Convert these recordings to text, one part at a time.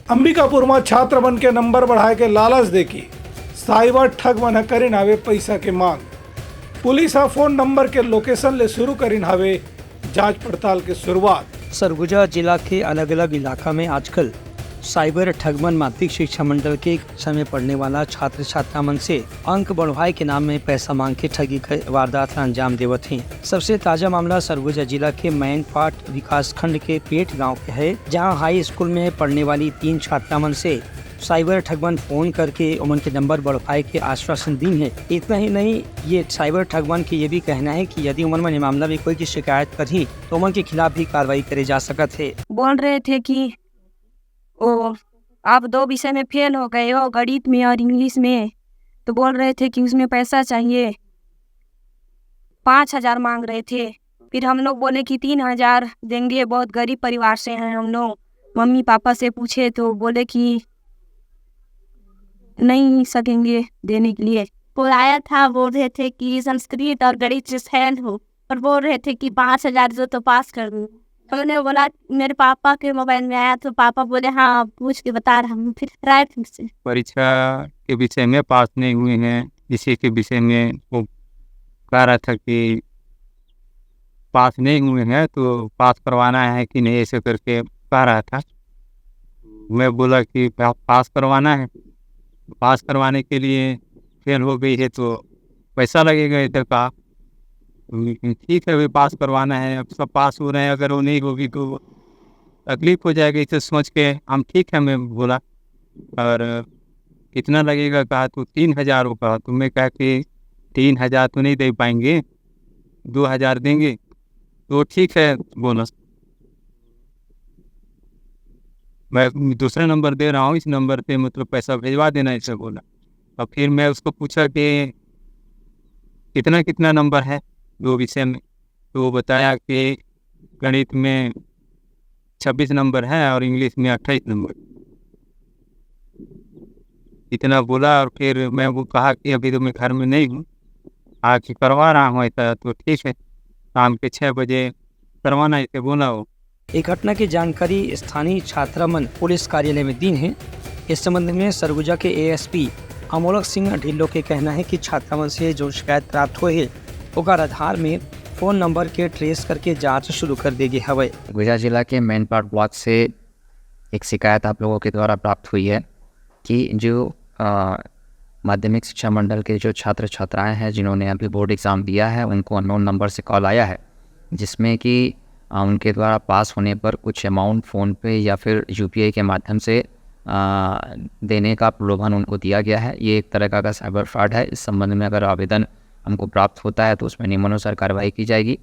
अंबिकापुर में छात्र बन के नंबर बढ़ाए के लालच देखी साइबर ठग मन करीन हावे पैसा के मांग। पुलिस हा फोन नंबर के लोकेशन ले शुरू करीन हावे जांच पड़ताल के शुरुआत। सरगुजा जिला के अलग अलग इलाका में आजकल साइबर ठगमन माध्यमिक शिक्षा मंडल के कक्षा में पढ़ने वाला छात्र छात्रा मन से अंक बढ़वाए के नाम में पैसा मांग के ठगी के वारदात का अंजाम देवत हैं। सबसे ताजा मामला सरगुजा जिला के मैनपाट विकास खंड के पेट गांव के है, जहां हाई स्कूल में पढ़ने वाली 3 छात्रा मन से साइबर ठगमन फोन करके उमन के नंबर बढ़वाए के आश्वासन दी है। इतना ही नहीं, ये साइबर ठगमन के ये भी कहना है कि यदि उमन में मामला में कोई की शिकायत करी तो उमन के खिलाफ भी कार्रवाई करे जा सकत है। बोल रहे थे कि ओ आप 2 विषय में फेल हो गए हो, गणित में और इंग्लिश में, तो बोल रहे थे कि उसमें पैसा चाहिए। 5,000 मांग रहे थे। फिर हम लोग बोले कि 3,000 देंगे, बहुत गरीब परिवार से हैं हम लोग। मम्मी पापा से पूछे तो बोले कि नहीं सकेंगे देने के लिए। बुलाया था, बोल रहे थे कि संस्कृत और गणित से फेल हो, और बोल रहे थे कि 5,000 जो तो पास कर दूँ। मैंने बोला, मेरे पापा के मोबाइल में आया तो पापा बोले हाँ पूछ के बता रहा हूँ। फिर राय फिर से परीक्षा के विषय में पास नहीं हुए हैं, इसी के विषय में वो कह रहा था कि पास नहीं हुए हैं तो पास करवाना है कि नहीं, ऐसे करके कह रहा था। मैं बोला कि पास करवाना है, पास करवाने के लिए फेल हो गई है तो पैसा लगेगा इधर का। ठीक है, अभी पास करवाना है, अब सब पास हो रहे हैं, अगर वो नहीं होगी तो तकलीफ हो जाएगी। इसे सोच के हम ठीक है, मैं बोला। और कितना लगेगा कहा तो 3,000 होगा। तो मैं कहा कि 3,000 तो नहीं दे पाएंगे, 2,000 देंगे। तो ठीक है बोला, मैं दूसरा नंबर दे रहा हूँ, इस नंबर पे मतलब पैसा भेजवा देना, ऐसे बोला। और फिर मैं उसको पूछा कि कितना कितना नंबर है 2 विषय में, तो वो बताया कि गणित में 26 नंबर है और इंग्लिश में 28 नंबर, इतना बोला। और फिर मैं वो कहा कि अभी तो मैं घर में नहीं हूँ, आके करवा रहा हूँ। ऐसा तो ठीक है, शाम के 6 बजे करवाना, ऐसे बोला वो। एक घटना की जानकारी स्थानीय छात्रा मन पुलिस कार्यालय में दी है। इस संबंध में सरगुजा के एएसपी अमोलक सिंह ढिल्लो के कहना है कि छात्रा मन से जो शिकायत प्राप्त हुई है ओकर आधार में फ़ोन नंबर के ट्रेस करके जांच शुरू कर देगी हवे। गुजरात जिला के मैनपाट ब्लॉक से एक शिकायत आप लोगों के द्वारा प्राप्त हुई है कि जो माध्यमिक शिक्षा मंडल के जो छात्र छात्राएं हैं जिन्होंने अभी बोर्ड एग्ज़ाम दिया है, उनको अननोन नंबर से कॉल आया है, जिसमें कि उनके द्वारा पास होने पर कुछ अमाउंट फ़ोन पे या फिर यूपीआई के माध्यम से देने का प्रलोभन उनको दिया गया है। ये एक तरह का साइबर फ्रॉड है। इस संबंध में अगर आवेदन हमको प्राप्त होता है तो उसमें नियमानुसार कार्रवाई की जाएगी।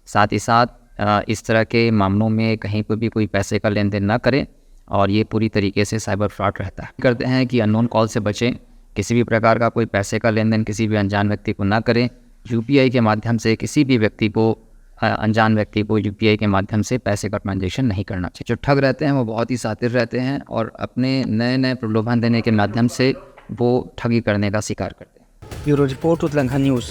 साथ ही साथ इस तरह के मामलों में कहीं पर भी कोई पैसे का लेन देन ना करें, और ये पूरी तरीके से साइबर फ्रॉड रहता है। करते हैं कि अननोन कॉल से बचें, किसी भी प्रकार का कोई पैसे का लेन देन किसी भी अनजान व्यक्ति को ना करें। यूपीआई के माध्यम से किसी भी व्यक्ति को, अनजान व्यक्ति को यूपीआई के माध्यम से पैसे का ट्रांजेक्शन नहीं करना चाहिए। जो ठग रहते हैं वो बहुत ही शातिर रहते हैं और अपने नए नए प्रलोभन देने के माध्यम से वो ठगी करने का शिकार करते हैं। ब्यूरो रिपोर्ट, उतलंघा न्यूज़।